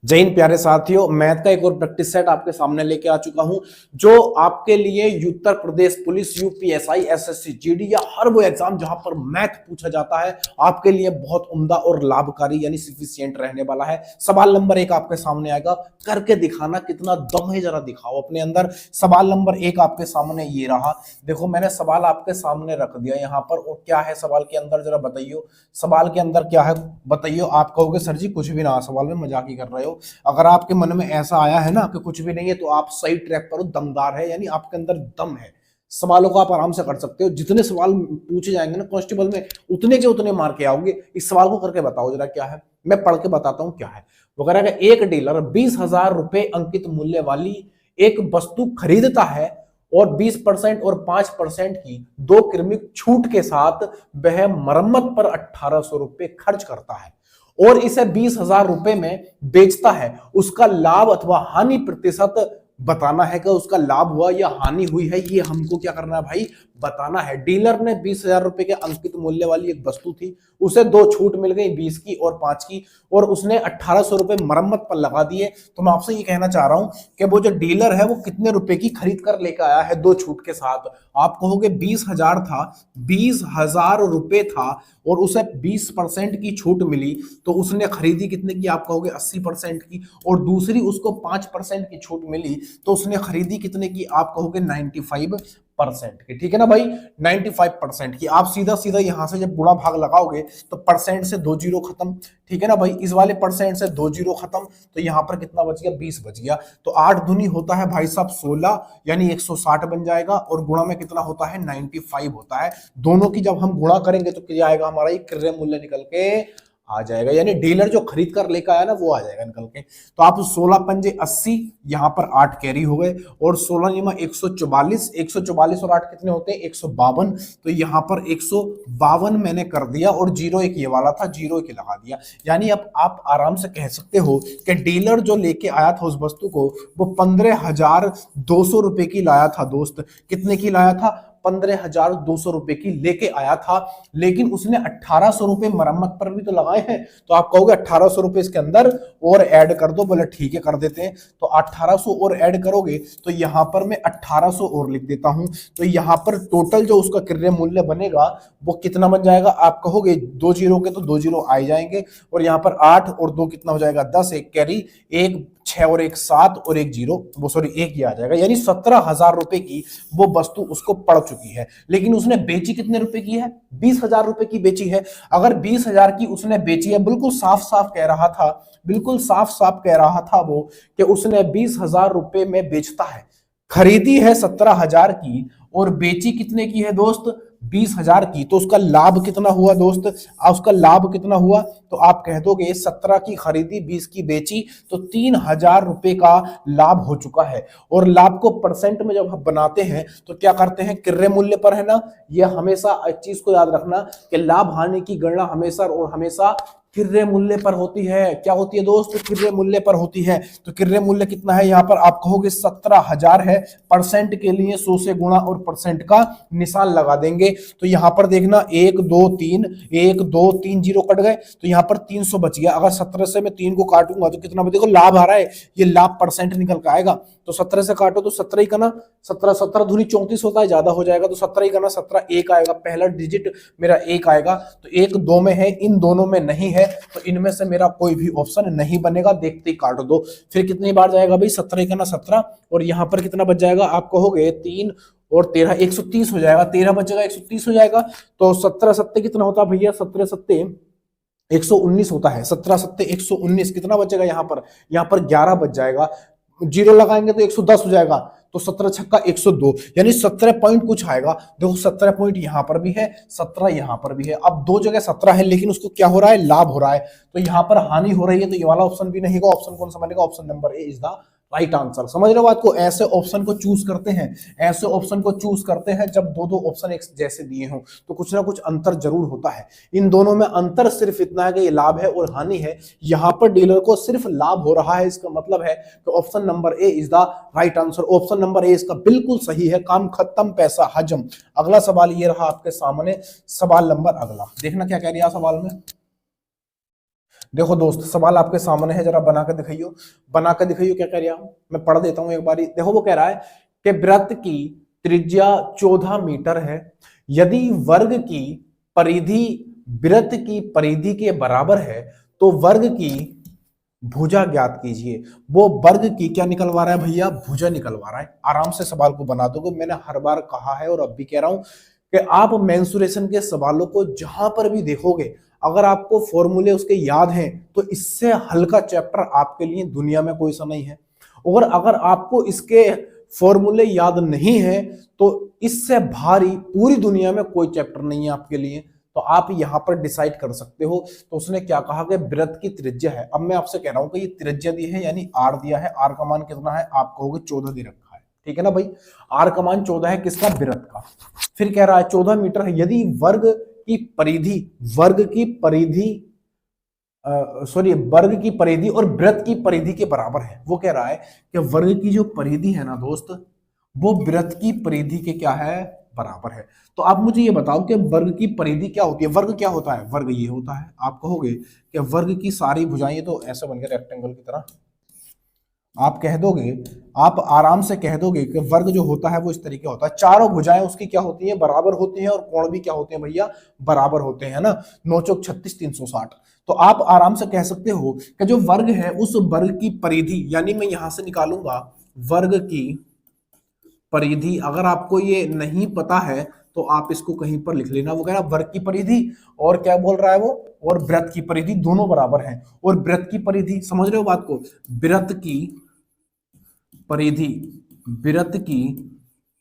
जय हिंद प्यारे साथियों, मैथ का एक और प्रैक्टिस सेट आपके सामने लेके आ चुका हूं जो आपके लिए Uttar Pradesh police, UPSI, SSC, GD या हर वो एग्जाम जहां पर मैथ पूछा जाता है आपके लिए बहुत उम्दा और लाभकारी यानी सफिशिएंट रहने वाला है। सवाल नंबर 1 आपके सामने आएगा, करके दिखाना कितना दम है जरा दिखाओ अपने अंदर। सवाल नंबर 1 आपके सामने ये रहा। देखो मैंने सवाल आपके सामने रख दिया यहाँ पर, और क्या है सवाल के अंदर जरा बताइए। सवाल के अंदर क्या है बताइए। आप कहोगे सर जी कुछ भी ना, सवाल में मजाक ही कर रहे हो। अगर आपके मन में ऐसा आया है ना कि कुछ भी नहीं है, तो आप सही ट्रैक पर हो, दमदार है, यानी आपके अंदर दम है। सवालों को आप आराम से कर सकते हो। जितने सवाल पूछे जाएंगे ना कांस्टेबल में, उतने के उतने मार के आओगे। इस सवाल को करके बताओ जरा क्या है, मैं पढ़ के बताता हूं क्या है। वो कह रहा है एक डीलर 20,000 रुपए अंकित मूल्य वाली एक वस्तु खरीदता है और 20% और 5% की दो क्रमिक छूट के साथ वह मरम्मत पर 1,800 रुपए खर्च करता है और इसे 20,000 रुपए में बेचता है। उसका लाभ अथवा हानि प्रतिशत बताना है कि उसका लाभ हुआ या हानि हुई है, ये हमको क्या करना है भाई, बताना है। डीलर ने 20,000 रुपए के अंकित मूल्य वाली एक वस्तु थी, उसे दो छूट मिल गई, 20 की और 5 की, और उसने 1,800 रुपए मरम्मत पर लगा दिए। तो मैं आपसे ये कहना चाह रहा हूं कि वो जो डीलर है वो कितने रुपए की खरीद कर लेकर आया है दो छूट के साथ। आप कहोगे 20,000 था, 20,000 रुपए था और उसे 20% की छूट मिली, तो उसने खरीदी कितने की, आप कहोगे 80% की, और दूसरी उसको 5% की छूट मिली तो उसने खरीदी कितने की, आप कहोगे 95% की। ठीक है ना भाई, 95% की। आप सीधा सीधा यहां से जब गुणा भाग लगाओगे तो परसेंट से 2 जीरो खत्म। ठीक है ना भाई, इस वाले परसेंट से 2 जीरो खत्म, तो यहां पर कितना बच गया, 20 बच गया। तो 8 दूनी होता है भाई साहब 16, यानी 160 बन जाएगा, और गुणा में कितना होता है 95 होता है। दोनों की जब हम गुणा करेंगे तो क्या आएगा, हमारा ये क्रय मूल्य निकल के आ जाएगा, यानी डीलर जो खरीद कर लेकर आया ना वो आ जाएगा निकल के। तो आप 16 पंजे 80, यहां पर 8 कैरी हो गए, और 16 नियम 144, 144 और 8 कितने होते हैं 152। तो यहां पर 152 मैंने कर दिया, और जीरो एक ये वाला था, जीरो एक लगा दिया। यानी अब आप आराम से कह सकते हो कि डीलर जो लेके आया था उस वस्तु को, वो 15,200 रुपए की लाया था दोस्त। कितने की लाया था, 15,200 रुपए की लेके आया था, लेकिन उसने 1,800 रुपए मरम्मत पर भी तो लगाए हैं। तो आप कहोगे 1,800 रुपए इसके अंदर और ऐड कर दो, बोले ठीक है कर देते हैं। तो 1,800 और ऐड करोगे तो यहां पर मैं 1,800 और लिख देता हूं। तो यहां पर टोटल जो उसका क्रय मूल्य बनेगा वो कितना बन जाएगा, आप कहोगे 2 जीरो के तो 2 जीरो आ जाएंगे, और यहां पर 8 और 2 कितना हो जाएगा 10, एक कैरी, एक 6 और एक 7 और एक जीरो, वो सॉरी एक ही आ जाएगा, यानी 17,000 रुपए की वो वस्तु उसको पड़ चुकी है। लेकिन उसने बेची कितने रुपए की है, 20,000 रुपए की बेची है। अगर 20,000 की उसने बेची है, बिल्कुल साफ साफ कह रहा था, बिल्कुल साफ साफ कह रहा था वो कि उसने 20,000 रुपए में बेचता है। खरीदी है 17,000 की और बेची कितने की है दोस्त, 20,000 की। तो उसका लाभ कितना हुआ दोस्त, उसका लाभ कितना हुआ, तो आप कह दोगे 17 की खरीदी 20 की बेची, तो 3,000 रुपए का लाभ हो चुका है। और लाभ को परसेंट में जब हम बनाते हैं तो क्या करते हैं, क्रय मूल्य पर है ना। यह हमेशा एक चीज को याद रखना कि लाभ हानि की गणना हमेशा और हमेशा क्रय मूल्य पर होती है। क्या होती है दोस्त, क्रय मूल्य पर होती है। तो क्रय मूल्य कितना है, यहाँ पर आप कहोगे 17,000 है। परसेंट के लिए 100 से गुणा और परसेंट का निशान लगा देंगे। तो यहाँ पर देखना 1 2 3, 1 2 3 जीरो कट गए, तो यहाँ पर 300 बच गया। अगर 17 से मैं 3 को काटूंगा तो कितना, देखो लाभ आ रहा है, ये लाभ परसेंट निकल के आएगा। तो 17 से काटो तो 17 ही करना, 17 17 दूनी 34 होता है, ज्यादा हो जाएगा तो 17 ही करना, 17 एक आएगा, पहला डिजिट मेरा एक आएगा। तो एक दो में है, इन दोनों में नहीं है, तो इनमें से मेरा कोई भी ऑप्शन नहीं बनेगा, देखते ही काट दो। फिर कितनी बार जाएगा भाई, 17 करना 17, और यहां पर कितना बच जाएगा, आप कहोगे 3 और 13 130 हो जाएगा, 13 बचेगा 130 हो जाएगा। तो 17 सत्ते कितना होता है भैया, 17 सत्ते 119 होता है, 17 सत्ते 119, कितना बचेगा यहाँ पर 11 बच जाएगा। जीरो लगाएंगे तो 110 हो जाएगा, तो 17 छक्का 102, यानी 17 पॉइंट कुछ आएगा। देखो 17 पॉइंट यहां पर भी है, 17 यहां पर भी है। अब दो जगह 17 है, लेकिन उसको क्या हो रहा है, लाभ हो रहा है। तो यहां पर हानि हो रही है, तो ये वाला ऑप्शन भी नहीं होगा। ऑप्शन कौन सा बनेगा, option number A is the right answer. समझ रहे हो बात को, ऐसे ऑप्शन को चूज करते हैं, ऐसे ऑप्शन को चूज करते हैं जब दो दो ऑप्शन एक जैसे दिए हों, तो कुछ ना कुछ अंतर जरूर होता है। इन दोनों में अंतर सिर्फ इतना है कि ये लाभ है और हानि है। यहां पर डीलर को सिर्फ लाभ हो रहा है, इसका मतलब है कि option number A is the right answer. Option number A इसका बिल्कुल सही है, काम खत्म पैसा हजम। अगला सवाल ये रहा आपके सामने, सवाल नंबर अगला, देखना क्या कह रही है सवाल में। देखो दोस्त, सवाल आपके सामने है, जरा बना कर दिखाइयो, बना कर दिखाइयो क्या कह रहा हूं, मैं पढ़ देता हूं एक बारी। देखो वो कह रहा है कि वृत्त की त्रिज्या 14 मीटर है, यदि वर्ग की परिधि वृत्त की परिधि के बराबर है तो वर्ग की भुजा ज्ञात कीजिए। वो वर्ग की क्या निकलवा रहा है भैया, भुजा निकलवा रहा है। आराम से सवाल को बना दोगे, मैंने हर बार कहा है और अब भी कह रहा हूं कि आप मेंसुरेशन के सवालों को जहां पर भी देखोगे, अगर आपको फॉर्मूले उसके याद हैं तो इससे हल्का चैप्टर आपके लिए दुनिया में कोई सा नहीं है। और अगर आपको इसके फॉर्मूले याद नहीं है तो इससे भारी पूरी दुनिया में कोई चैप्टर नहीं है आपके लिए। तो आप यहां पर डिसाइड कर सकते हो। तो उसने क्या कहा कि वृत्त की त्रिज्या है। अब मैं आपसे कह रहा हूं कि ये त्रिज्या दी है यानी आर दिया है, आर का मान कितना है, आप कहोगे 14 दे रखा है, ठीक है ना भाई। आर का मान 14 है, किसका, वृत्त का। फिर कह रहा है 14 मीटर है, यदि वर्ग की परिधि, वर्ग की परिधि वर्ग की परिधि और वृत्त की परिधि के बराबर है। वो कह रहा है कि वर्ग की जो परिधि है ना दोस्त, वो वृत्त की परिधि के क्या है, बराबर है। तो आप मुझे ये बताओ कि वर्ग की परिधि क्या होती है। वर्ग क्या होता है, वर्ग ये होता है, आप कहोगे कि वर्ग की सारी भुजाएं, तो ऐसा बन गया रेक्टेंगल की तरह। आप कह दोगे, आप आराम से कह दोगे कि वर्ग जो होता है वो इस तरीके होता है, चारों भुजाएं उसकी क्या होती हैं, बराबर होती हैं, और कोण भी क्या होते हैं भैया, बराबर होते हैं ना, 9 चौक 36 360। तो आप आराम से कह सकते हो कि जो वर्ग है उस वर्ग की परिधि, यानी मैं यहां से निकालूंगा वर्ग की परिधि। अगर आपको ये नहीं पता है तो आप इसको कहीं पर लिख लेना। वो कह रहा वर्ग की परिधि और क्या बोल रहा है वो, और वृत्त की परिधि दोनों बराबर हैं। और वृत्त की परिधि, समझ रहे हो बात को, वृत्त की परिधि, वृत्त की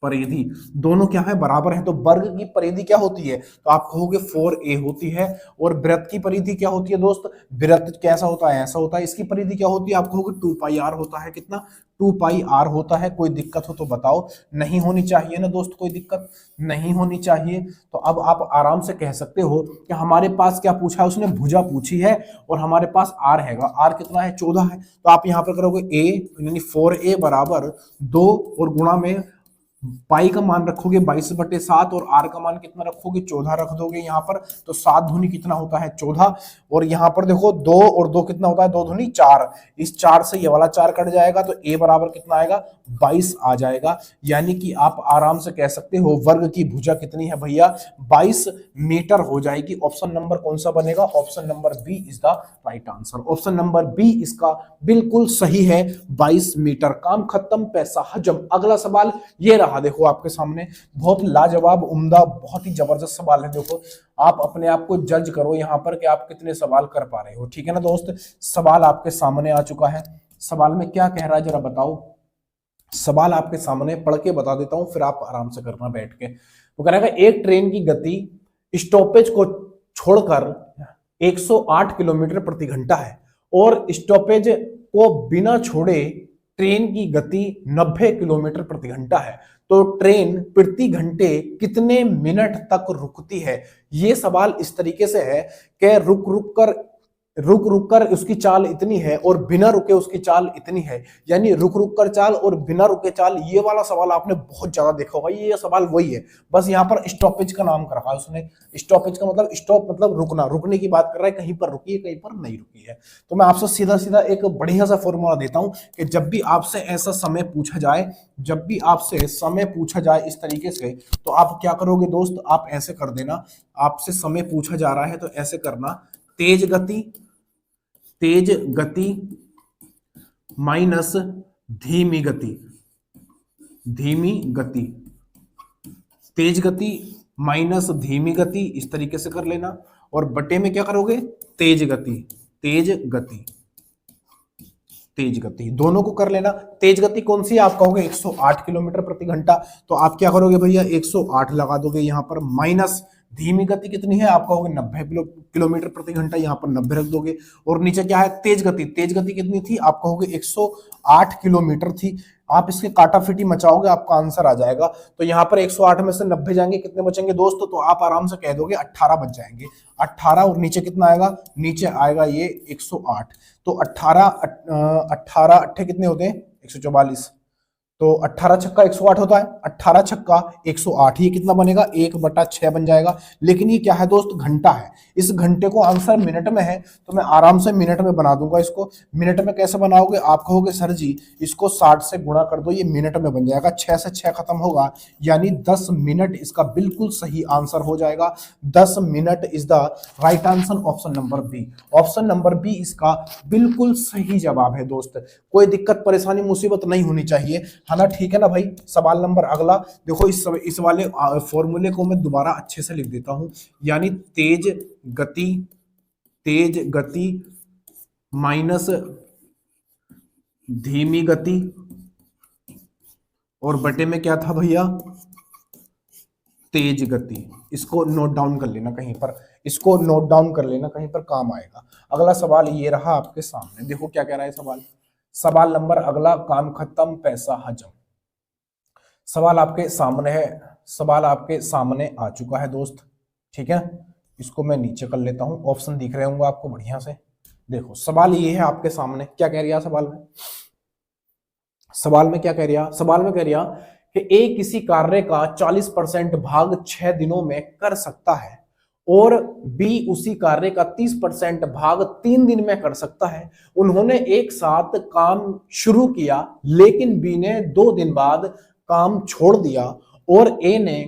परिधि दोनों क्या है, बराबर है। तो वर्ग की परिधि क्या होती है, तो आप कहोगे 4a होती है। और वृत्त की परिधि क्या होती है दोस्त, वृत्त कैसा होता है, ऐसा होता है। इसकी परिधि क्या होती है, आप कहोगे 2 पाई r होता है। कितना, 2 पाई r होता है। कोई दिक्कत हो तो बताओ, नहीं होनी चाहिए ना दोस्त, कोई दिक्कत नहीं होनी चाहिए। तो अब आप आराम से कह सकते हो कि हमारे पास क्या पूछा है उसने, भुजा पूछी है, और हमारे पास r हैगा, r कितना है, 14 है। तो आप यहां पर करोगे a यानी 4a बराबर 2 और गुणा में पाई का मान रखोगे 22/7 और आर का मान कितना रखोगे, 14 रख दोगे यहाँ पर। तो 7 दूनी कितना होता है, 14। और यहाँ पर देखो 2 और 2 कितना होता है, 2 दूनी 4। इस 4 से ये वाला 4 कट जाएगा तो ए बराबर कितना आएगा, 22 आ जाएगा। यानी कि आप आराम से कह सकते हो वर्ग की भुजा कितनी है भैया, 22 मीटर हो जाएगी। ऑप्शन नंबर कौन सा बनेगा, option number B is the right answer. Option number B इसका बिल्कुल सही है, 22 मीटर। काम खत्म, पैसा हजम। अगला सवाल ये रहा, देखो आपके सामने बहुत लाजवाब, उम्दा, बहुत ही जबरदस्त सवाल है। देखो आप अपने आप को जज करो यहाँ पर कि आप कितने सवाल कर पा रहे हो, ठीक है ना दोस्त। सवाल आपके सामने आ चुका है। सवाल में क्या कह रहा है जरा बताओ। सवाल आपके सामने पढ़ के बता देता हूं, फिर आप आराम से करना बैठ के। वो कह रहा है एक ट्रेन की गति स्टॉपेज को छोड़कर 108 किलोमीटर प्रति घंटा है और स्टॉपेज को बिना छोड़े ट्रेन की गति 90 किलोमीटर प्रति घंटा है, तो ट्रेन प्रति घंटे कितने मिनट तक रुकती है। ये सवाल इस तरीके से है कि रुक रुक कर उसकी चाल इतनी है और बिना रुके उसकी चाल इतनी है। यानी रुक रुक कर चाल और बिना रुके चाल, ये वाला सवाल आपने बहुत ज्यादा देखा होगा। ये सवाल वही है, बस यहाँ पर स्टॉपेज का नाम कर रखा है उसने। स्टॉपेज का मतलब, स्टॉप मतलब रुकना, रुकने की बात कर रहा है, कहीं पर रुकी है कहीं पर नहीं रुकी है। तो मैं आपसे सीधा सीधा एक बढ़िया सा फॉर्मूला देता हूं कि जब भी आपसे ऐसा समय पूछा जाए, जब भी आपसे समय पूछा जाए इस तरीके से, तो आप क्या करोगे दोस्त, आप ऐसे कर देना। आपसे समय पूछा जा रहा है तो ऐसे करना, तेज गति माइनस धीमी गति, धीमी गति, तेज गति माइनस धीमी गति, इस तरीके से कर लेना। और बटे में क्या करोगे, तेज गति, तेज गति, तेज गति, दोनों को कर लेना। तेज गति कौन सी है, आप कहोगे 108 किलोमीटर प्रति घंटा, तो आप क्या करोगे भैया 108 लगा दोगे यहाँ पर, माइनस धीमी गति कितनी है, आप कहोगे 90 किलोमीटर प्रति घंटा, यहाँ पर 90 रख दोगे। और नीचे क्या है, तेज गति, तेज गति कितनी थी, आप कहोगे 108 किलोमीटर थी। आप इसके काटाफिटी मचाओगे, आपका आंसर आ जाएगा। तो यहाँ पर 108 में से 90 जाएंगे, कितने बचेंगे दोस्तों, तो आप आराम से कह दोगे 18 बच जाएंगे। 18 और नीचे कितना आएगा, नीचे आएगा ये 108। तो 18 18 अट्ठे कितने होते हैं, 144। तो 18 छक्का 108 होता है, 18 छक्का 108, ये कितना बनेगा 1/6 बन जाएगा। लेकिन ये क्या है दोस्त, घंटा है। इस घंटे को आंसर मिनट में है तो मैं आराम से मिनट में बना दूंगा इसको। मिनट में कैसे बनाओगे, आप कहोगे सर जी इसको 60 से गुणा कर दो, ये मिनट में बन जाएगा, 6 से 6 खत्म होगा, यानी 10 मिनट इसका बिल्कुल सही आंसर हो जाएगा। 10 minute is the right answer, option number B. Option number B इसका बिल्कुल सही जवाब है दोस्त। कोई दिक्कत परेशानी मुसीबत नहीं होनी चाहिए, है ना, ठीक है ना भाई। सवाल नंबर अगला देखो, इस वाले फॉर्मूले को मैं दोबारा अच्छे से लिख देता हूं, यानी तेज गति माइनस धीमी गति, और बटे में क्या था भैया, तेज गति। इसको नोट डाउन कर लेना कहीं पर, इसको नोट डाउन कर लेना कहीं पर, काम आएगा। अगला सवाल ये रहा आपके सामने, देखो क्या कह रहा है सवाल। सवाल नंबर अगला, काम खत्म पैसा हजम। सवाल आपके सामने है, सवाल आपके सामने आ चुका है दोस्त, ठीक है। इसको मैं नीचे कर लेता हूं, ऑप्शन दिख रहे होंगे आपको बढ़िया से। देखो सवाल ये है आपके सामने, क्या कह रहा सवाल में, सवाल में क्या कह रहा, सवाल में कह रहा कि ए किसी कार्य का 40% भाग 6 दिनों में कर सकता है और बी उसी कार्य का 30% भाग 3 दिन में कर सकता है। उन्होंने एक साथ काम शुरू किया, लेकिन बी ने 2 दिन बाद काम छोड़ दिया और ए ने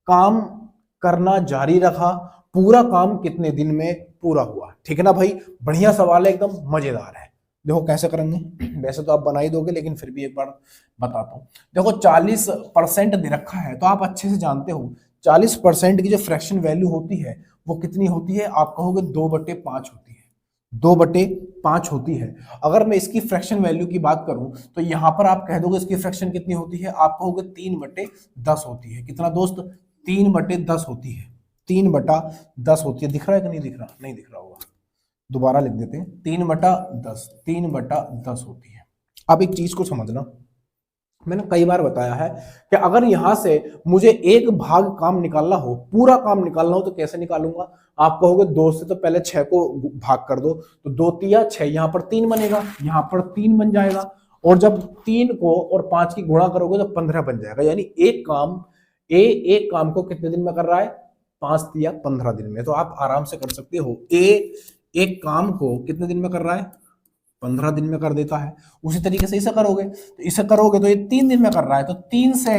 काम करना जारी रखा। पूरा काम कितने दिन में पूरा हुआ, ठीक है ना भाई। बढ़िया सवाल है, एकदम मजेदार है। देखो कैसे करेंगे, वैसे तो आप बना ही दोगे, लेकिन फिर भी एक बार बताता हूं। देखो 40% दे रखा है, तो आप अच्छे से जानते हो 40% की जो फ्रैक्शन वैल्यू होती है वो कितनी होती है, आप कहोगे 2/5 होती है, 2/5 होती है। अगर मैं इसकी फ्रैक्शन वैल्यू की बात करूं तो यहां पर आप कह दोगे इसकी फ्रैक्शन कितनी होती है, आप कहोगे 3/10 होती है। कितना दोस्त, 3/10 होती है, 3/10 होती है। दिख रहा है कि नहीं दिख रहा, नहीं दिख रहा होगा, दोबारा लिख देते हैं, 3/10, 3/10 होती है। अब एक चीज को समझना, मैंने कई बार बताया है कि अगर यहां से मुझे एक भाग काम निकालना हो, पूरा काम निकालना हो, तो कैसे निकालूंगा। आप कहोगे 2 से तो पहले 6 को भाग कर दो, तो 2 तिया 6, यहां पर 3 बनेगा, यहां पर 3 बन जाएगा, और जब 3 को और 5 की गुणा करोगे तो 15 बन जाएगा। यानी एक काम को कितने दिन में कर रहा है, 5 तिया 15 दिन में। तो आप आराम से कर सकते हो, एक काम को कितने दिन में कर रहा है, 15 दिन में कर देता है। उसी तरीके से इसे करोगे, तो इसे करोगे तो ये 3 दिन में कर रहा है, तो 3 से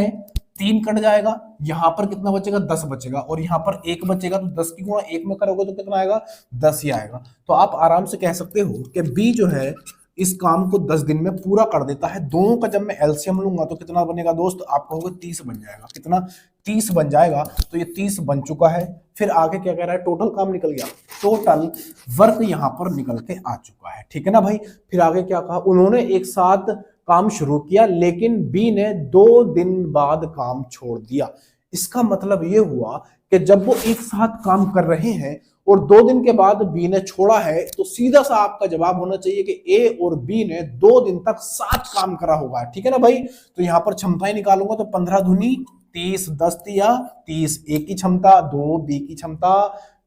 3 कट जाएगा, यहां पर कितना बचेगा, 10 बचेगा, और यहां पर 1 बचेगा, तो 10 की गुणा 1 में करोगे तो कितना आएगा, 10 ही आएगा। तो आप आराम से कह सकते हो कि बी जो है इस काम को 10 दिन में पूरा कर देता है। दोनों का जब मैं एलसीएम लूंगा तो कितना बनेगा दोस्त, आप कहोगे 30 बन जाएगा। कितना, 30 बन जाएगा। तो ये 30 बन चुका है। फिर आगे क्या कह रहा है, टोटल काम निकल गया, टोटल वर्क यहां पर निकल के आ चुका है, ठीक है ना भाई। फिर आगे क्या कहा, उन्होंने एक साथ काम शुरू किया, लेकिन बी ने 2 दिन बाद काम छोड़ दिया। इसका मतलब ये हुआ कि जब वो एक साथ काम कर रहे हैं और 2 दिन के बाद बी ने छोड़ा है, तो सीधा सा आपका जवाब होना चाहिए कि ए और बी ने 2 दिन तक साथ काम करा होगा, ठीक है ना भाई। तो यहां पर क्षमताएं निकालूंगा तो 15 दूनी 30, 10 तिया 30, ए की क्षमता 2, बी की क्षमता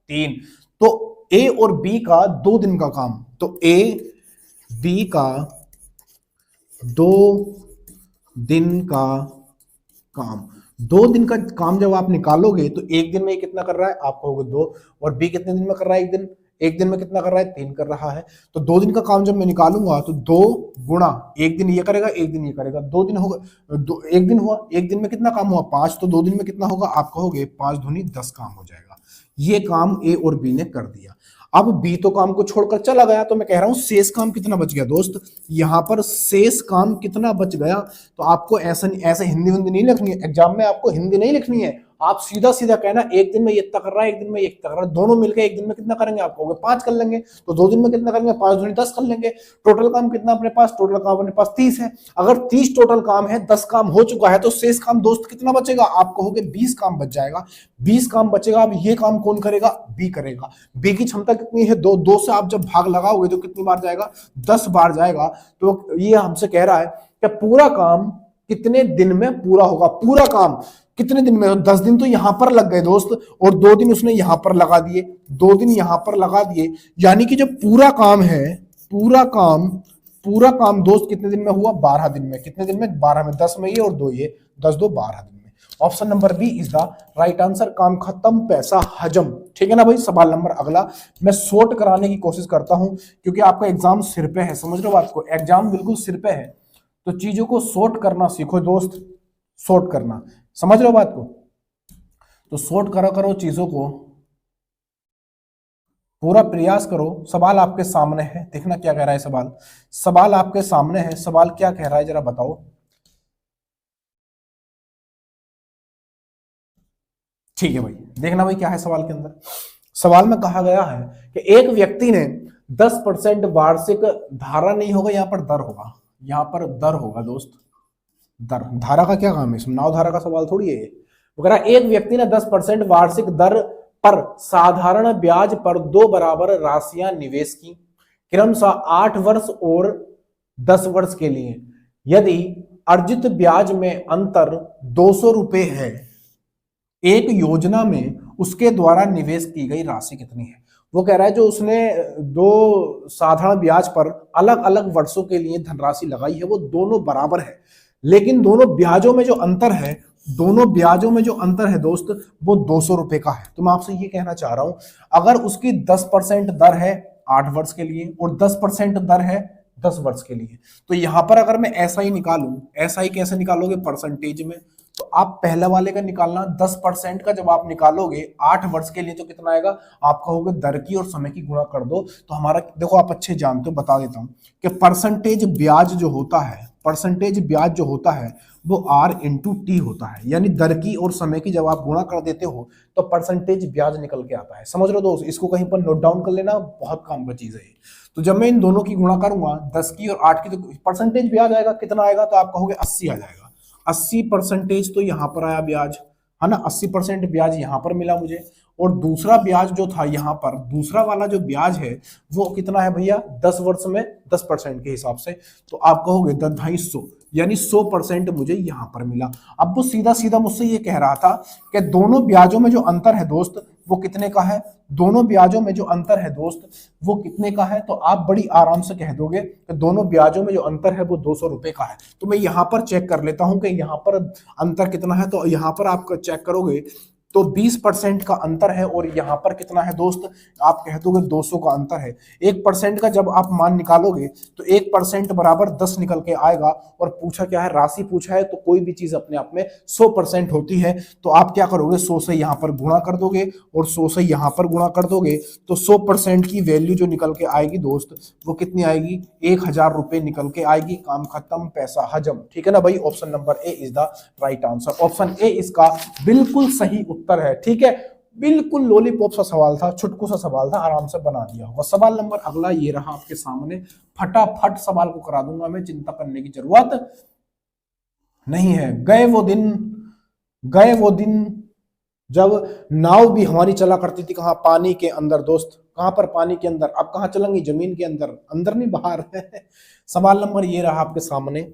3। तो ए और बी का 2 दिन का काम, तो ए बी का 2 दिन का काम, 2 दिन का काम जब आप निकालोगे तो एक दिन में कितना कर रहा है, आप कहोगे 2, और बी कितने दिन में कर रहा है, एक दिन में कितना कर रहा है, 3 कर रहा है। तो 2 दिन का काम जब मैं निकालूंगा तो 2 गुणा, एक दिन ये करेगा, एक दिन ये करेगा, 2 दिन होगा, एक दिन हुआ, एक दिन में कितना काम हुआ, 5, तो 2 दिन में कितना होगा, आप कहोगे 5 दूनी 10 काम हो जाएगा। ये काम ए और बी ने कर दिया। अब बी तो काम को छोड़कर चला गया, तो मैं कह रहा हूं शेष काम कितना बच गया दोस्त, यहां पर शेष काम कितना बच गया। तो आपको ऐसे हिंदी नहीं लिखनी है, एग्जाम में आपको हिंदी नहीं लिखनी है, आप सीधा सीधा कहना एक दिन में ये इतना कर रहा है, एक दिन में ये इतना कर रहा है, दोनों मिलकर एक दिन में कितना करेंगे, आप कहोगे 5 कर लेंगे, तो 2 दिन में कितना करेंगे, 5 दूनी 10 कर लेंगे। टोटल काम कितना अपने पास, टोटल काम अपने पास 30 है। अगर 30 टोटल काम है, 10 काम हो चुका है, तो शेष काम दोस्त कितना बचेगा, आप कहोगे 20 काम बच जाएगा, 20 काम बचेगा। अब ये काम कौन करेगा, बी करेगा। बी की क्षमता कितनी है, 2 से आप जब भाग लगाओगे तो कितनी बार जाएगा, 10 बार जाएगा। तो ये हमसे कह रहा है कि पूरा काम कितने दिन में पूरा होगा, पूरा काम कितने दिन में, 10 दिन तो यहां पर लग गए दोस्त, और 2 दिन उसने यहां पर लगा दिए, 2 दिन यहां पर लगा दिए, यानी कि जो पूरा काम है, पूरा काम पूरा काम दोस्त कितने दिन में हुआ? 12 दिन में। कितने दिन में? 12 में। 10 में ये और 2 ये, 10 2 12 दिन में। Option number B is the right answer. काम खत्म, पैसा हजम। ठीक है ना भाई। सवाल नंबर अगला, मैं शॉर्ट कराने की कोशिश करता हूं क्योंकि आपका एग्जाम सिर पे है, समझ लो बात को, एग्जाम बिल्कुल सिर पे है, तो चीजों को शॉर्ट करना सीखो दोस्त, शॉर्ट करना, समझ लो बात को। तो शॉर्ट करा करो चीजों को, पूरा प्रयास करो। सवाल आपके सामने है, देखना क्या कह रहा है सवाल। सवाल आपके सामने है, सवाल क्या कह रहा है जरा बताओ। ठीक है भाई, देखना भाई क्या है सवाल के अंदर। सवाल में कहा गया है कि एक व्यक्ति ने 10% वार्षिक, धारा नहीं होगा यहां पर, दर होगा, यहां पर दर होगा दोस्त, दर। धारा का क्या काम है इसमें? नाव धारा का सवाल थोड़ी है ये। वगैरह एक व्यक्ति ने 10% वार्षिक दर पर साधारण ब्याज पर 2 बराबर राशियां निवेश की, क्रमशः 8 वर्ष और 10 वर्ष के लिए। यदि अर्जित ब्याज में अंतर 200 रुपए है, एक योजना में उसके द्वारा निवेश की गई राशि कितनी है? वो कह रहा है जो उसने 2 साधारण ब्याज पर अलग अलग वर्षों के लिए धनराशि लगाई है वो दोनों बराबर है, लेकिन दोनों ब्याजों में जो अंतर है, दोनों ब्याजों में जो अंतर है दोस्त वो 200 रुपए का है। तो मैं आपसे ये कहना चाह रहा हूं, अगर उसकी 10% दर है 8 वर्ष के लिए और 10% दर है 10 वर्ष के लिए, तो यहां पर अगर मैं ऐसा ही निकालूं, ऐसा ही कैसे निकालोगे? परसेंटेज में। तो आप पहले वाले का निकालना, 10% का जब आप निकालोगे 8 वर्ष के लिए तो कितना आएगा? आप कहोगे दर की और समय की गुणा कर दो, तो हमारा देखो आप अच्छे जानते हो, बता देता हूं कि परसेंटेज ब्याज जो होता है, परसेंटेज ब्याज जो होता है वो R इंटू टी होता है, यानी दर की और समय की जब आप गुणा कर देते हो तो परसेंटेज ब्याज निकल के आता है। समझ लो दोस्त, इसको कहीं पर नोट डाउन कर लेना, बहुत काम का चीज है ये। तो जब मैं इन दोनों की गुणा करूंगा 10 की और 8 की, तो परसेंटेज ब्याज आएगा, कितना आएगा? तो आप कहोगे 80 आ जाएगा। 80% तो यहां पर आया ब्याज, है ना, 80% ब्याज यहां पर मिला मुझे, और दूसरा ब्याज जो था यहां पर, दूसरा वाला जो ब्याज है वो कितना है भैया? 10 वर्ष में 10% के हिसाब से, तो आप कहोगे 250, यानी 100% मुझे यहां पर मिला। अब वो सीधा सीधा मुझसे ये कह रहा था कि दोनों ब्याजों में जो अंतर है दोस्त वो कितने का है? दोनों ब्याजों में जो अंतर है दोस्त वो कितने का है? तो आप बड़ी आराम से कह दोगे कि दोनों ब्याजों में जो अंतर है वो 200 रुपए का है। तो मैं यहां पर चेक कर लेता हूं कि यहां पर अंतर कितना है। तो यहां पर आप चेक करोगे तो 20% का अंतर है, और यहां पर कितना है दोस्त? आप कह दोगे 200 का अंतर है। 1% का जब आप मान निकालोगे तो 1% बराबर 10 निकल के आएगा, और पूछा क्या है? राशि पूछा है, तो कोई भी चीज अपने आप में 100% होती है। तो आप क्या करोगे? 100 से यहां पर गुणा कर दोगे और 100 से यहां पर गुणा कर दोगे, तो 100% की वैल्यू जो निकल के आएगी दोस्त वो कितनी आएगी? 1000 रुपए निकल के आएगी। काम खत्म, पैसा हजम। ठीक है ना भाई। Option number A is the right answer. Option A इसका बिल्कुल सही उत्तर है। ठीक है, बिल्कुल लॉलीपॉप सा सवाल था, छुटकू सा सवाल था, आराम से बना दिया होगा। सवाल नंबर अगला ये रहा आपके सामने, फटाफट सवाल को करा दूंगा मैं, चिंता करने की जरूरत नहीं है। गए वो दिन जब नाव भी हमारी चला करती थी, कहां? पानी के अंदर दोस्त। कहां पर? पानी के अंदर। अब कहां चलेंगी? जमीन के अंदर, अंदर नहीं बाहर। सवाल नंबर ये रहा आपके सामने,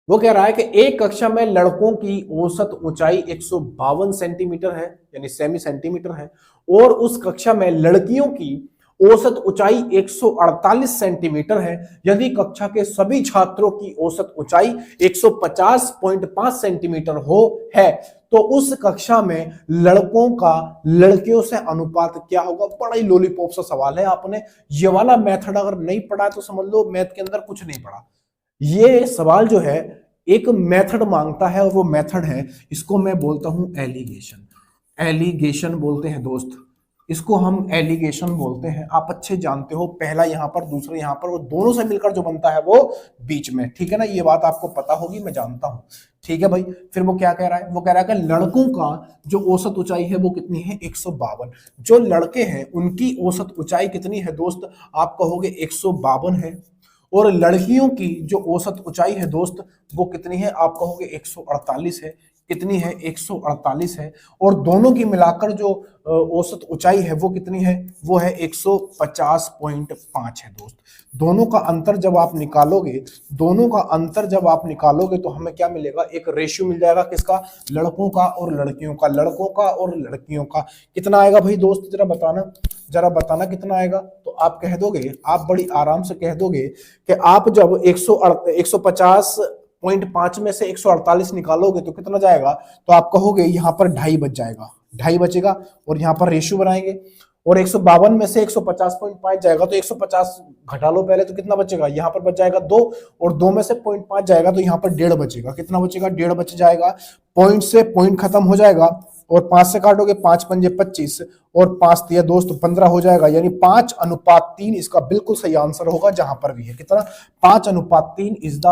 वो कह रहा है कि एक कक्षा में लड़कों की औसत ऊंचाई 152 सेंटीमीटर है, यानी सेमी सेंटीमीटर है, और उस कक्षा में लड़कियों की औसत ऊंचाई 148 सेंटीमीटर है। यदि कक्षा के सभी छात्रों की औसत ऊंचाई 150.5 सेंटीमीटर है, तो उस कक्षा में लड़कों का लड़कियों से अनुपात क्या होगा? बड़ा ही लॉलीपॉप सा सवाल है। आपने ये वाला मेथड अगर नहीं पढ़ा तो समझ लो मैथ के अंदर कुछ नहीं पढ़ा। ये सवाल जो है एक मेथड मांगता है, और वो मेथड है, इसको मैं बोलता हूं एलिगेशन। एलिगेशन बोलते हैं दोस्त, इसको हम एलिगेशन बोलते हैं। आप अच्छे जानते हो, पहला यहां पर, दूसरा यहां पर, वो दोनों से मिलकर जो बनता है वो बीच में। ठीक है ना, ये बात आपको पता होगी, मैं जानता हूं। ठीक है भाई। फिर वो क्या कह रहा है? वो कह रहा है कि लड़कों का जो औसत ऊंचाई है वो कितनी है? 152। जो लड़के हैं उनकी औसत ऊंचाई कितनी है दोस्त? आप कहोगे 152 है, और लड़कियों की जो औसत ऊंचाई है दोस्त वो कितनी है? आप कहोगे 148 है। कितनी है? 148 है। और दोनों की मिलाकर जो औसत ऊंचाई है वो कितनी है? वो है 150.5 है दोस्त। दोनों का अंतर जब आप निकालोगे, दोनों का अंतर जब आप निकालोगे तो हमें क्या मिलेगा? एक रेशियो मिल जाएगा, किसका? लड़कों का और लड़कियों का। लड़कों का और लड़कियों का कितना आएगा भाई दोस्त, जरा बताना। जरा बताना कितना आएगा। तो आप कह दोगे, आप बड़ी आराम से कह दोगे कि आप जब 150.5 में से 148 निकालोगे तो कितना जाएगा, तो आप कहोगे यहां पर 2.5 बच जाएगा, 2.5 बचेगा, और यहां पर रेशियो बनाएंगे, और 152 में से 150.5 जाएगा तो 150 घटा लो पहले, तो कितना बचेगा, यहां पर बच जाएगा 2, और 2 में से 0.5 जाएगा तो यहां पर 1.5 बचेगा, कितना बचेगा, 1.5 बच जाएगा। पॉइंट से पॉइंट खत्म हो जाएगा, और 5 से काटोगे, 5 पंजे 25, और 5 दिया दोस्त 15 हो जाएगा, यानी 5:3 इसका बिल्कुल सही आंसर होगा जहां पर भी है, कितना, 5:3 इज द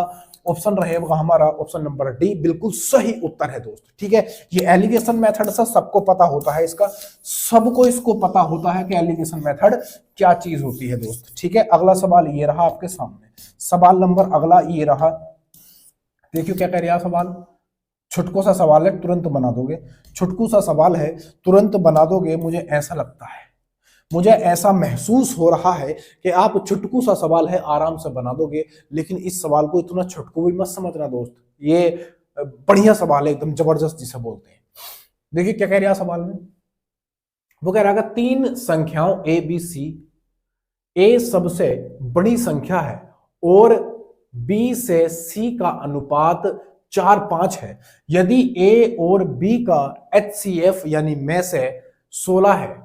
ऑप्शन रहेगा हमारा, ऑप्शन नंबर डी बिल्कुल सही उत्तर है दोस्त। ठीक है, ये एलिगेशन मेथड से सबको पता होता है, इसका सबको इसको पता होता है कि एलिगेशन मेथड क्या चीज होती है दोस्त। ठीक है, अगला सवाल ये रहा आपके सामने, सवाल नंबर अगला ये रहा, देखियो क्या कह रहा सवाल, छुटकू सा सवाल है, तुरंत बना दोगे, छुटकू सा सवाल है, तुरंत बना दोगे, मुझे ऐसा लगता है, मुझे ऐसा महसूस हो रहा है कि आप छुटकू सा सवाल है आराम से बना दोगे, लेकिन इस सवाल को इतना छुटकू भी मत समझना दोस्त, ये बढ़िया सवाल है, एकदम जबरदस्त जिसे बोलते हैं। देखिए क्या कह रहा है सवाल में, वो कह रहा है 3 संख्याओं ए बी सी, ए सबसे बड़ी संख्या है और बी से सी का अनुपात 4:5 है, यदि ए और बी का HCF यानी में से 16 है,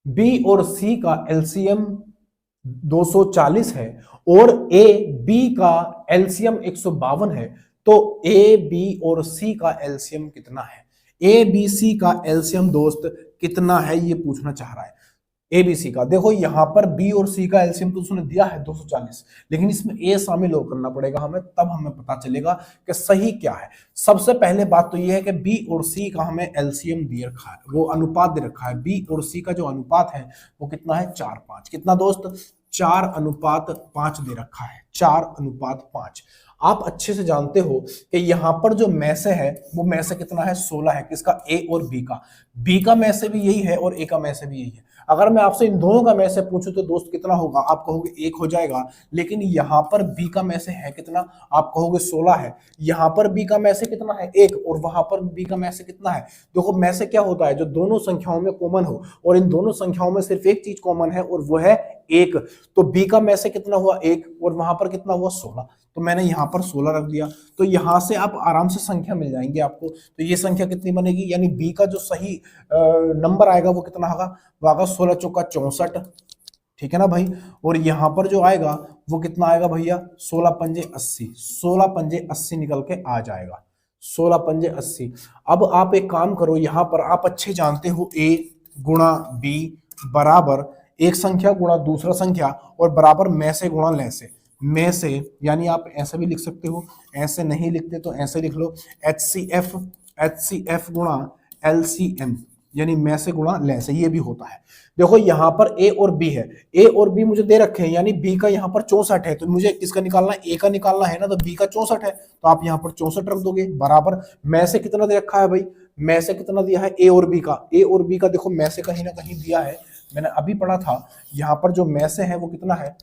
बी और सी का एलसीएम 240 है, और ए बी का एलसीएम 152 है, तो ए बी और सी का एलसीएम कितना है, ए बी सी का एलसीएम दोस्त कितना है, ये पूछना चाह रहा है। एबीसी का देखो, यहां पर बी और सी का एलसीएम तो उसने दिया है 240, लेकिन इसमें ए शामिल और करना पड़ेगा हमें, तब हमें पता चलेगा कि सही क्या है। सबसे पहले बात तो यह है कि बी और सी का हमें एलसीएम दे रखा है, वो अनुपात दे रखा है, बी और सी का जो अनुपात है वो कितना है, 4:5, कितना दोस्त, 4:5 दे रखा है, 4:5। आप अच्छे से जानते हो कि यहां पर जो में से है वो में से कितना है, 16 है, किसका, ए और बी का में से भी यही है और ए का में से भी यही है। अगर मैं आपसे इन दोनों का में से पूछूं तो दोस्त कितना होगा, आप कहोगे 1 हो जाएगा, लेकिन यहां पर बी का में से है कितना, आप कहोगे 16 है, यहां पर बी का में से कितना है, 1, और वहां पर बी का में से कितना है। देखो में से क्या होता है, जो दोनों संख्याओं में कॉमन हो, और इन दोनों संख्याओं में सिर्फ एक चीज कॉमन है और वो है 1, तो बी का में से कितना हुआ, 1, और वहां पर कितना हुआ, 16, तो मैंने यहां पर 16 रख दिया, तो यहां से आप आराम से संख्या मिल जाएंगे आपको। तो ये संख्या कितनी बनेगी, यानी बी का जो सही नंबर आएगा वो कितना होगा, वो आएगा 16 चौका 64, ठीक है ना भाई, और यहां पर जो आएगा वो कितना आएगा भैया, 16 पंजे 80, 16 पंजे 80 निकल के आ जाएगा, 16 पंजे 80। अब आप एक काम करो, यहां पर आप अच्छे जानते हो ए गुणा बी बराबर एक संख्या गुणा दूसरा संख्या और बराबर में से गुणा ले से, में से यानी आप ऐसे भी लिख सकते हो, ऐसे नहीं लिखते तो ऐसे लिख लो, HCF गुणा LCM यानी में से गुणा ले से, ये भी होता है। देखो यहाँ पर ए और बी है, ए और बी मुझे दे रखे हैं, यानी बी का यहाँ पर 64 है, तो मुझे किसका निकालना है, ए का निकालना है ना, तो बी का 64 है, तो आप यहाँ पर 64 रख दोगे बराबर में से कितना दे रखा है भाई, में से कितना दिया है, ए और बी का, ए और बी का देखो में से कहीं ना कहीं दिया है, मैंने अभी पढ़ा था, यहाँ पर जो में से है वो कितना है,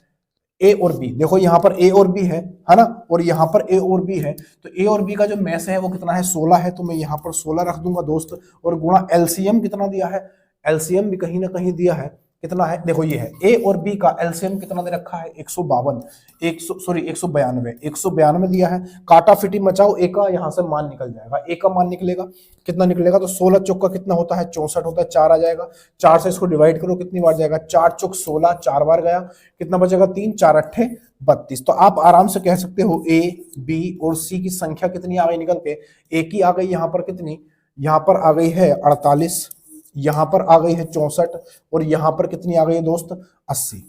ए और बी, देखो यहाँ पर ए और बी है ना, और यहाँ पर ए और बी है, तो ए और बी का जो में से है वो कितना है, 16 है, तो मैं यहाँ पर 16 रख दूंगा दोस्त, और गुणा एलसीएम कितना दिया है, एलसीएम भी कहीं ना कहीं दिया है, कितना है, देखो ये है, ए और बी का एलसीएम कितना दे रखा है, 152, 192 दिया है, काटा फिटी मचाओ, ए का यहाँ से मान निकल जाएगा, ए का मान निकलेगा, कितना निकलेगा, तो 16 चौका कितना होता है, 64 होता है, 4 आ जाएगा, 4 से इसको डिवाइड करो, कितनी बार जाएगा, 4 चौक 16, 4 बार गया, कितना बचेगा, 3, 4 अट्ठे 32। तो आप आराम से कह सकते हो ए बी और सी की संख्या कितनी आ गई निकल के, ए की आ गई यहाँ पर कितनी, यहाँ पर आ गई है 48, यहां पर आ गई है 64, और यहां पर कितनी आ गई है दोस्त, 80।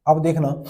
अब देखना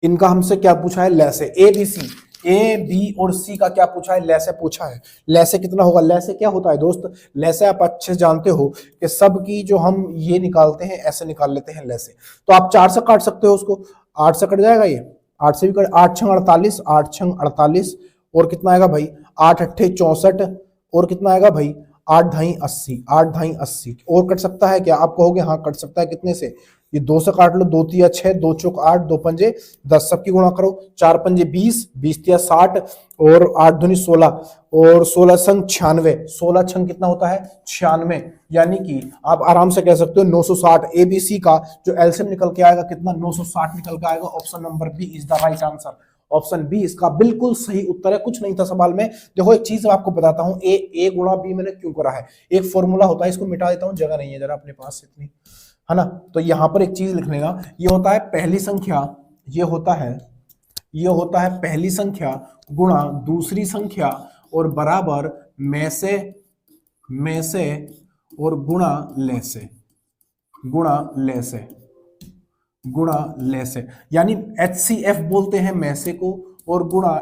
इनका हमसे क्या पूछा है, लैसे, A B C, A B और सी का क्या पूछा है, लैसे पूछा है, लैसे कितना होगा, लैसे क्या होता है दोस्त, लैसे आप अच्छे जानते हो कि सब की जो हम ये निकालते हैं ऐसे निकाल लेते हैं लैसे, तो आप 4 से काट सकते हो उसको, 8 से कट जाएगा ये, 8 से भी कट, 8 छंग 48, 8 छंग 48, और कितना आएगा भाई, 8 अट्ठे 64, और कितना आएगा भाई, 8 ढाई 80, 8 ढाई 80, और कट सकता है क्या, आप कहोगे हाँ कट सकता है, कितने से, ये 2 से काट लो, 2 तिया 6, 2 चौक 8, 2 पंजे 10, सबकी गुणा करो, 4 पंजे 20, 20 तिया 60 और 8 दूनी 16 और 16 संग 96, 16 छंग कितना होता है 96, यानी कि आप आराम से कह सकते हो 960। एबीसी का जो एलसीएम निकल के आएगा कितना 960 निकल के आएगा। Option number B is the right answer. Option B इसका बिल्कुल सही उत्तर है, कुछ नहीं था सवाल में। देखो एक चीज आपको बताता हूं, ए गुणा बी मैंने क्यों करा है, एक फॉर्मूला होता है, इसको मिटा देता हूं, जगह नहीं है जरा अपने पास इतनी, है ना। तो यहां पर एक चीज लिख लेगा, ये होता है पहली संख्या, ये होता है पहली संख्या गुणा दूसरी संख्या और बराबर में से और गुणा ले से, यानी HCF बोलते हैं में से को, और गुणा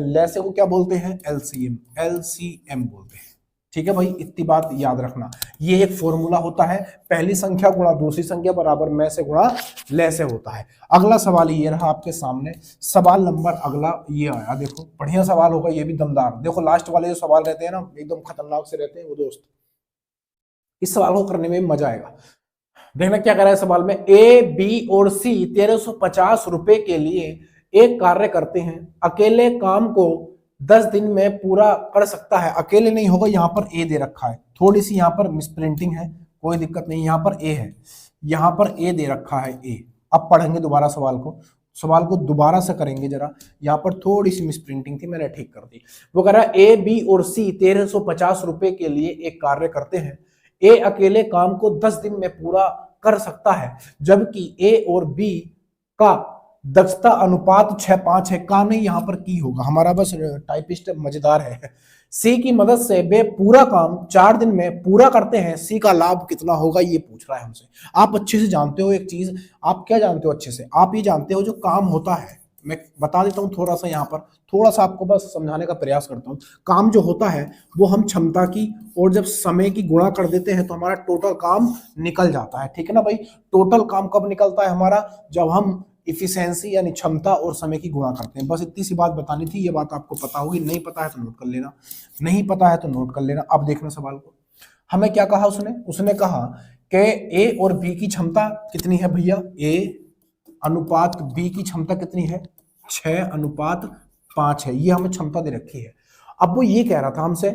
ले से को क्या बोलते हैं LCM बोलते हैं। ठीक है भाई, इतनी बात याद रखना, ये एक फॉर्मूला होता है, पहली संख्या गुणा दूसरी संख्या बराबर में से गुणा ले से होता है। अगला सवाल ये रहा आपके सामने, सवाल नंबर अगला ये आया, देखो बढ़िया सवाल होगा, ये भी दमदार। देखो लास्ट वाले जो सवाल रहते हैं ना एकदम खतरनाक से रहते हैं वो दोस्त, इस सवाल को करने में मजा आएगा। देखना क्या कह रहा है सवाल में, ए बी और सी 1350 रुपए के लिए एक कार्य करते हैं, अकेले काम को 10 दिन में पूरा कर सकता है। अकेले नहीं होगा, यहाँ पर ए दे रखा है, थोड़ी सी यहाँ पर मिसप्रिंटिंग है, कोई दिक्कत नहीं, यहाँ पर ए है, यहाँ पर ए दे रखा है ए। अब पढ़ेंगे दोबारा सवाल को दोबारा से करेंगे जरा, यहाँ पर थोड़ी सी मिसप्रिंटिंग थी, मैंने ठीक कर दी। वो कह रहा है ए बी और सी 1350 रुपए के लिए एक कार्य करते हैं, ए अकेले काम को 10 दिन में पूरा कर सकता है, जबकि ए और बी का दक्षता अनुपात 6:5 है। का नहीं, यहाँ पर की होगा, हमारा बस टाइपिस्ट मजेदार है। सी की मदद से वे पूरा काम 4 दिन में पूरा करते हैं, सी का लाभ कितना होगा ये पूछ रहा है हमसे। आप अच्छे से जानते हो एक चीज, आप क्या जानते हो अच्छे से, आप ये जानते हो जो काम होता है, मैं बता देता हूँ थोड़ा सा, यहाँ पर थोड़ा सा आपको बस समझाने का प्रयास करता हूँ। काम जो होता है वो हम क्षमता की और जब समय की गुणा कर देते हैं तो हमारा टोटल काम निकल जाता है। ठीक है ना भाई, टोटल काम कब निकलता है हमारा, जब हम इफिशियंसी यानी क्षमता और समय की गुणा करते हैं। बस इतनी सी बात बतानी थी, ये बात आपको पता होगी, नहीं पता है तो नोट कर लेना, नहीं पता है तो नोट कर लेना। अब देखना सवाल को, हमें क्या कहा उसने कहा कि ए और बी की क्षमता कितनी है भैया, ए अनुपात बी की क्षमता कितनी है 6:5 है, ये हमें क्षमता दे रखी है। अब वो ये कह रहा था हमसे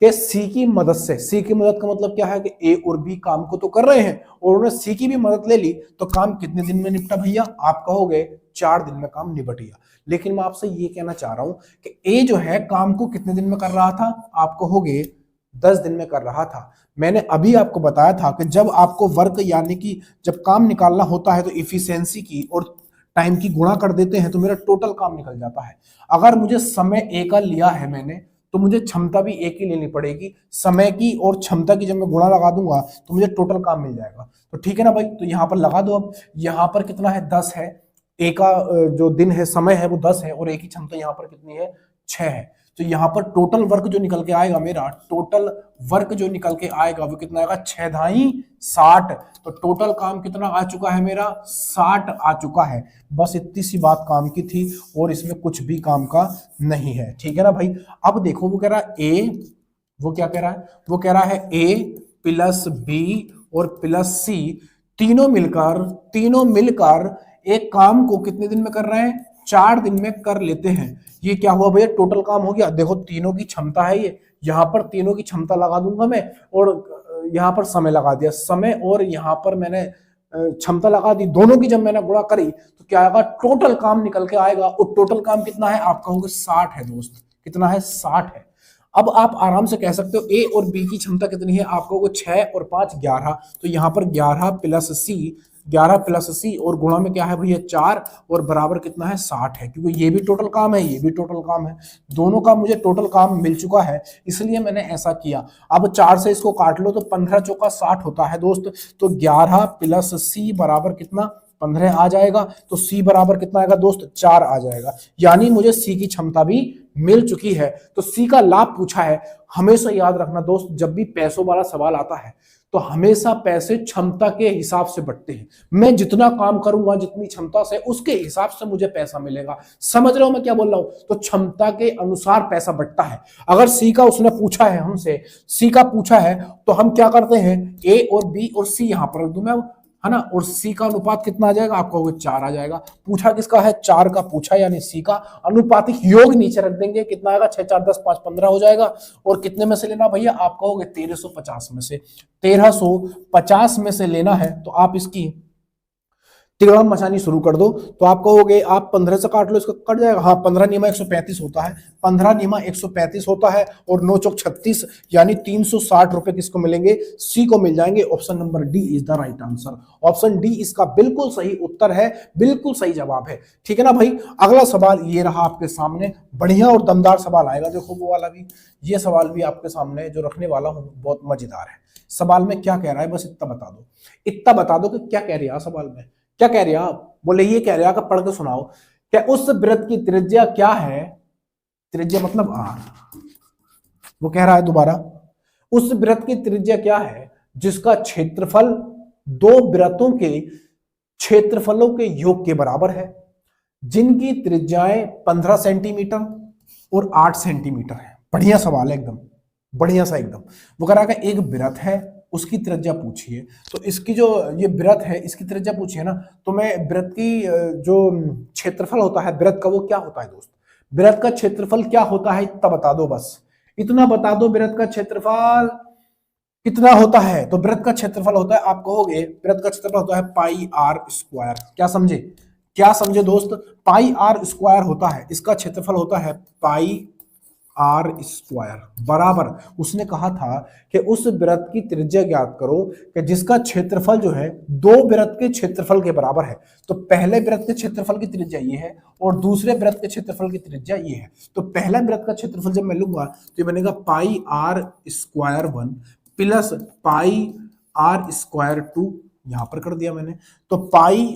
कि सी की मदद का मतलब क्या है कि ए और बी काम को तो कर रहे हैं और उन्होंने सी की भी मदद ले ली, तो काम कितने दिन में निपटा भैया, आप कहोगे 4 दिन में काम निपट गया। लेकिन मैं आपसे ये कहना चाह रहा हूं कि ए जो है काम को कितने दिन में कर रहा था, आप कहोगे 10 दिन में कर रहा था। मैंने अभी आपको बताया था कि जब आपको वर्क यानी कि जब काम निकालना होता है तो इफिशियंसी की और टाइम की गुणा कर देते हैं तो मेरा टोटल काम निकल जाता है। अगर मुझे समय ए का लिया है मैंने, तो मुझे क्षमता भी एक ही लेनी पड़ेगी, समय की और क्षमता की जब मैं गुणा लगा दूंगा तो मुझे टोटल काम मिल जाएगा। तो ठीक है ना भाई, तो यहाँ पर लगा दो। अब यहाँ पर कितना है 10 है, ए का जो दिन है समय है वो 10 है और ए की क्षमता यहाँ पर कितनी है 6 है। तो यहाँ पर टोटल वर्क जो निकल के आएगा मेरा, टोटल वर्क जो निकल के आएगा वो कितना आएगा 6×60। तो टोटल काम कितना आ चुका है मेरा 60 आ चुका है। बस इतनी सी बात काम की थी और इसमें कुछ भी काम का नहीं है। ठीक है ना भाई। अब देखो वो कह रहा है ए, वो क्या कह रहा है, वो कह रहा है ए प्लस बी और प्लस सी तीनों मिलकर एक काम को कितने दिन में कर रहे हैं, 4 दिन में कर लेते हैं। ये क्या हुआ भैया, टोटल काम हो गया। देखो तीनों की क्षमता है ये, यहाँ पर तीनों की क्षमता लगा दूंगा मैं और यहाँ पर समय लगा दिया, समय और यहाँ पर मैंने क्षमता लगा दी, दोनों की जब मैंने गुणा करी तो क्या आएगा, टोटल काम निकल के आएगा। और टोटल काम कितना है, आप कहोगे 60 है दोस्त, कितना है 60 है। अब आप आराम से कह सकते हो ए और बी की क्षमता कितनी है, आप कहोगे 6 और 5 11। तो यहाँ पर 11 प्लस सी और गुणा में क्या है भैया 4 और बराबर कितना है 60 है, क्योंकि ये भी टोटल काम है ये भी टोटल काम है, दोनों का मुझे टोटल काम मिल चुका है, इसलिए मैंने ऐसा किया। अब 4 से इसको काट लो तो 15 चौका 60 होता है दोस्त। तो 11 प्लस सी बराबर कितना 15 आ जाएगा। तो सी बराबर कितना आएगा दोस्त 4 आ जाएगा, यानी मुझे सी की क्षमता भी मिल चुकी है। तो सी का लाभ पूछा है। हमेशा याद रखना दोस्त, जब भी पैसों वाला सवाल आता है तो हमेशा पैसे क्षमता के हिसाब से बढ़ते हैं। मैं जितना काम करूंगा जितनी क्षमता से, उसके हिसाब से मुझे पैसा मिलेगा। समझ रहे हो मैं क्या बोल रहा हूं। तो क्षमता के अनुसार पैसा बढ़ता है। अगर सी का उसने पूछा है हमसे, सी का पूछा है तो हम क्या करते हैं, ए और बी और सी यहां पर रख दूं मैं, है ना, और सी का अनुपात कितना आ जाएगा, आपका होगा 4 आ जाएगा। पूछा किसका है, 4 का पूछा, यानी सी का अनुपातिक योग नीचे रख देंगे, कितना आएगा 6 4 10 5 15 हो जाएगा। और कितने में से लेना भैया, आपका होगा 1350 में से, 1350 में से लेना है। तो आप इसकी तिगड़म मचानी शुरू कर दो। तो आप कहोगे आप 15 से काट लो, इसका कट जाएगा। हाँ, 15 नियमा 135 होता है, 15 नियमा 135 होता है, और 9 चौक 36, यानी 360 रुपए किसको मिलेंगे, सी को मिल जाएंगे। Option number D is the right answer. Option D इसका बिल्कुल सही उत्तर है, बिल्कुल सही जवाब है। ठीक है ना भाई। अगला सवाल ये रहा आपके सामने, बढ़िया और दमदार सवाल आएगा, देखो वो वाला भी, ये सवाल भी आपके सामने जो रखने वाला हूं बहुत मजेदार है। सवाल में क्या कह रहा है, बस इतना बता दो, इतना बता दो कि क्या कह रही है सवाल में, क्या कह रहे हैं आप, बोले ये कह रहे हैं, पढ़ के सुनाओ। क्या उस वृत्त की त्रिज्या क्या है, त्रिज्या मतलब आर, वो कह रहा है दोबारा, उस वृत्त की त्रिज्या क्या है जिसका क्षेत्रफल दो वृत्तों के क्षेत्रफलों के योग के बराबर है, जिनकी त्रिज्याएं 15 सेंटीमीटर और 8 सेंटीमीटर है। बढ़िया सवाल है एकदम, बढ़िया सा एकदम। वो कह रहा है एक वृत्त है, उसकी त्रिज्या पूछिए। तो इसकी जो ये वृत्त है, इसकी त्रिज्या पूछिए ना, तो मैं वृत्त की जो क्षेत्रफल होता है वृत्त का, वो क्या होता है दोस्त, वृत्त का क्षेत्रफल क्या होता है, इतना बता दो, बस इतना बता दो, वृत्त का क्षेत्रफल कितना होता है। तो वृत्त का क्षेत्रफल होता है, आप कहोगे वृत्त का क्षेत्रफल होता है पाई आर स्क्वायर। क्या समझे, क्या समझे दोस्त, पाई आर स्क्वायर होता है, इसका क्षेत्रफल होता है पाई आर स्क्वायर बराबर। उसने कहा था कि उस वृत्त की त्रिज्या ज्ञात करो कि जिसका क्षेत्रफल जो है दो वृत्त के क्षेत्रफल के बराबर है। तो पहले वृत्त के क्षेत्रफल की त्रिज्या ये है और दूसरे वृत्त के क्षेत्रफल की त्रिज्या ये है। तो पहला वृत्त का क्षेत्रफल जब मैं लूंगा तो ये बनेगा pi r square 1 plus pi r square 2, यहां पर कर दिया मैंने। तो पाई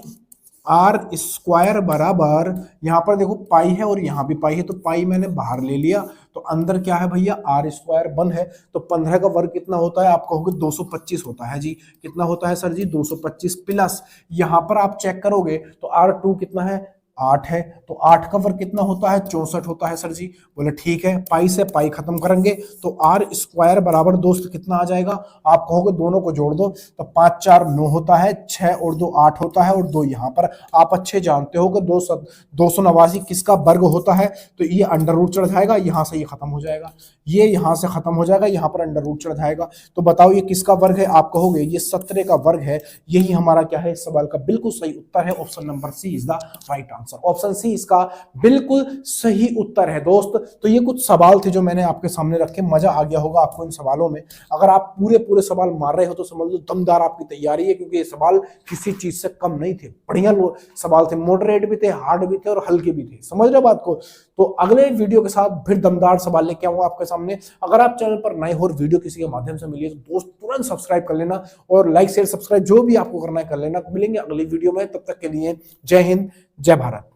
आर स्क्वायर बराबर, यहां पर देखो पाई है और यहां भी पाई है, तो पाई मैंने बाहर ले लिया, तो अंदर क्या है भैया आर स्क्वायर 1 है। तो 15 का वर्ग कितना होता है, आप कहोगे 225 होता है जी। कितना होता है सर जी, 225 प्लस यहां पर आप चेक करोगे तो R2 कितना है, 8 है। तो 8 का वर्ग कितना होता है, 64 होता है सर जी। बोले ठीक है, पाई से पाई खत्म करेंगे तो आर स्क्वायर बराबर दोस्त कितना आ जाएगा, आप कहोगे दोनों को जोड़ दो, तो 5 4 9 होता है, 6 और 2 8 होता है, और 2 यहाँ पर। आप अच्छे जानते हो कि 289 किसका वर्ग होता है, तो ये अंडर रूट चढ़ जाएगा, यहाँ से ये खत्म हो जाएगा, ये यहाँ से खत्म हो जाएगा, यहाँ पर अंडर रूट चढ़ जाएगा। तो बताओ ये किसका वर्ग है, आप कहोगे ये 17 का वर्ग है। यही हमारा क्या है, इस सवाल का बिल्कुल सही उत्तर है। Option number C is the right answer. Option C इसका बिल्कुल सही उत्तर है दोस्त। तो ये कुछ सवाल थे जो मैंने आपके सामने रखे, मजा आ गया होगा आपको इन सवालों में। अगर आप पूरे सवाल मार रहे हो तो समझ लो दमदार आपकी तैयारी है, क्योंकि ये सवाल किसी चीज से कम नहीं थे, बढ़िया सवाल थे, मॉडरेट भी थे, हार्ड भी थे और हल्के भी थे। समझ रहे बात को। तो अगले वीडियो के साथ फिर दमदार सवाल लेके आऊंगा आपके सामने। अगर आप चैनल पर नए हो और वीडियो किसी के माध्यम से मिली है तो दोस्त तुरंत सब्सक्राइब कर लेना, और लाइक शेयर सब्सक्राइब जो भी आपको करना है कर लेना। मिलेंगे अगली वीडियो में, तब तक के लिए जय हिंद जय भारत।